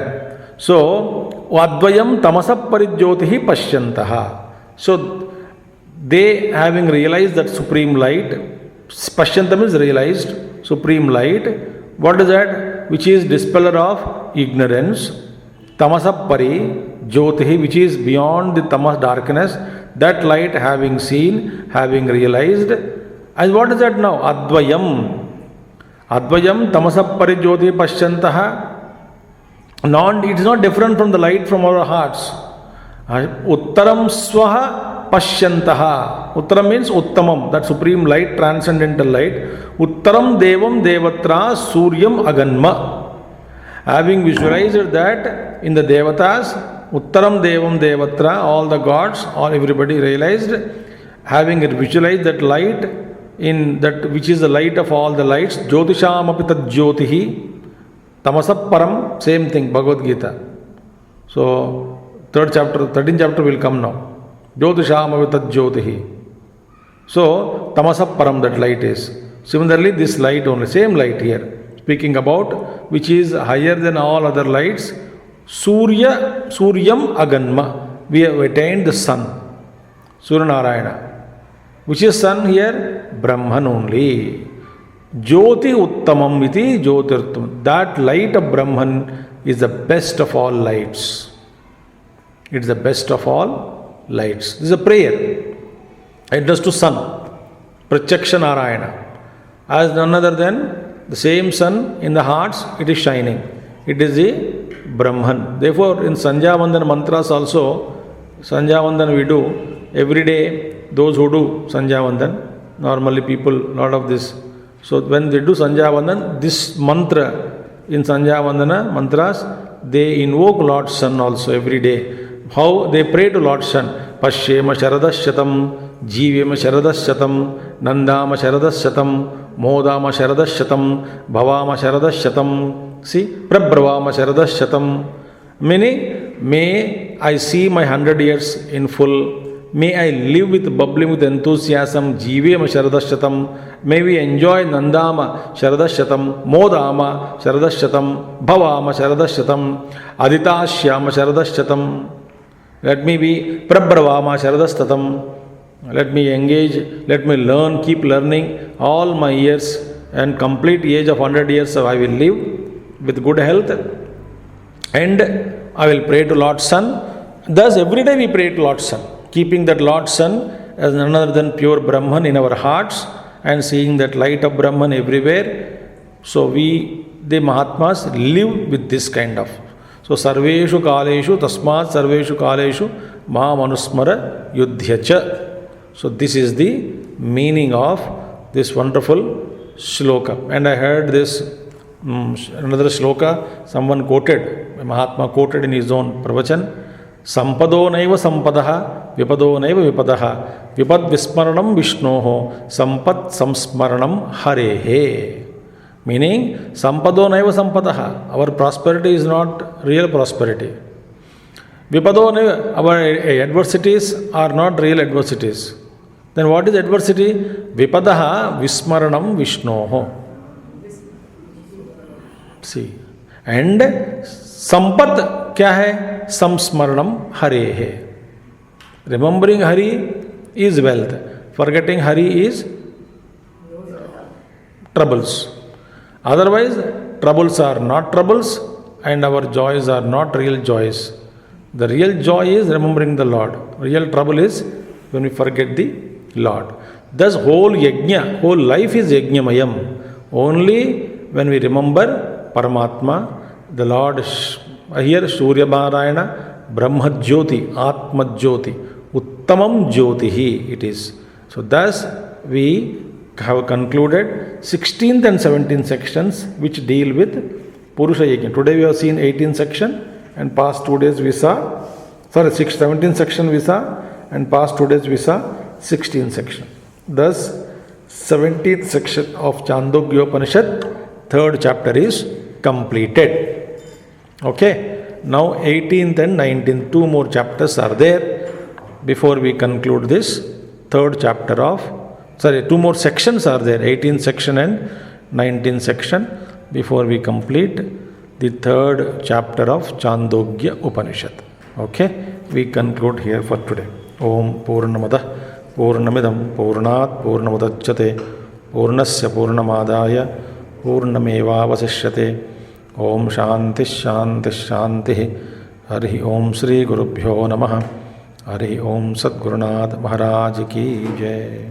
So, Advayam Tamasa Parijyotihi Pashyantaha. So, they having realized that supreme light, Pashyantam is realized, supreme light. What is that? Which is dispeller of ignorance. Tamasa Pari Jyotihi, which is beyond the tamas darkness. That light having seen, having realized. And what is that now? Advayam. Advayam Tamasa Pari Jyotihi Pashyantaha. It is not different from the light from our hearts. Uttaram Swaha Pashyantaha. Uttaram means Uttamam, that supreme light, transcendental light. Uttaram Devam Devatra Suryam Aganma. Having visualized that in the Devatas, Uttaram Devam Devatra, all the gods, all everybody realized, having visualized that light, in that which is the light of all the lights, Jyotisham Apitat Jyotihi. Tamasa Param, same thing, Bhagavad Gita. So, 13th chapter will come now. Jyotishamavitat Jyotihi. So, Tamasa Param, that light is. Similarly, this light only, same light here, speaking about which is higher than all other lights, Suryam Aganma. We have attained the sun, Surya Narayana. Which is sun here? Brahman only. Jyoti Uttamam iti Jyotirtam. That light of Brahman is the best of all lights. It is the best of all lights. This is a prayer addressed to sun, Pratyaksha Narayana. As none other than the same sun in the hearts, it is shining. It is the Brahman. Therefore, in Sandhya Vandana mantras also, Sandhya Vandana we do every day. Those who do Sandhya Vandana, normally people, lot of this. So when they do Sandhya Vandana, this mantra in Sandhya Vandana mantras, they invoke Lord Sun also every day. How they pray to Lord Sun? Pashyema Sharadasyatam, Jivema Sharadasyatam, Nandama Sharadasyatam, Modama Sharadasyatam, Bhavama Sharadasyatam. See, Prabhavama Sharadasyatam. Meaning, may I see my 100 years in full. May I live with bubbling with enthusiasm. Jivema Sharadasyatam. May we enjoy Nandama Sharadasyatam, Modama Sharadasyatam, Bhavama Sharadasyatam, Aditashyama Sharadasyatam. Let me be Prabhavama Sharadasyatam. Let me engage, let me learn, keep learning all my years and complete age of 100 years I will live with good health, and I will pray to Lord Sun. Thus every day we pray to Lord Sun, keeping that Lord Sun as none other than pure Brahman in our hearts and seeing that light of Brahman everywhere. So we, the Mahatmas, live with this kind of. So Sarveshu Kaleshu Tasmat Sarveshu Kaleshu Maam Anusmara Yudhyacha. So this is the meaning of this wonderful shloka. And I heard this another shloka, someone quoted, a Mahatma quoted in his own pravachan, Sampado naiva sampadaha, vipado naiva vipadaha, vipad vismaranam vishnoho, sampat samsmaranam harehe. Meaning, sampado naiva sampadaha, our prosperity is not real prosperity. Vipado naiva, our adversities are not real adversities. Then what is adversity? Vipadaha vismaranam vishnoho. See. And sampat kya hai? Samsmaranam harehe. Remembering Hari is wealth. Forgetting Hari is troubles. Otherwise, troubles are not troubles and our joys are not real joys. The real joy is remembering the Lord. Real trouble is when we forget the Lord. Thus whole yajna, whole life is yajnamayam. Only when we remember Paramatma, the Lord, here Surya Narayana, Brahma Jyoti, Atma Jyoti, Uttamam Jyotihi it is. So thus we have concluded 16th and 17th sections which deal with Purusha Yajna. Today we have seen 18th section and past 2 days we saw, 17th section we saw and past 2 days we saw 16th section. Thus 17th section of Chandogya Upanishad, 3rd chapter is completed. Okay. Now 18th and 19th, 2 more chapters are there before we conclude this 3rd chapter of, 2 more sections are there, 18th section and 19th section before we complete the 3rd chapter of Chandogya Upanishad. Okay. We conclude here for today. Om Purnamada Purnamidam Purnat Purnamudachyate Purnasya Purnamadaya Purnamevavasishyate. Om Shanti Shanti Shanti. Hari Om Sri Gurubhyo Namaha. Hari Om Sadgurunath Maharaj Ki Jai.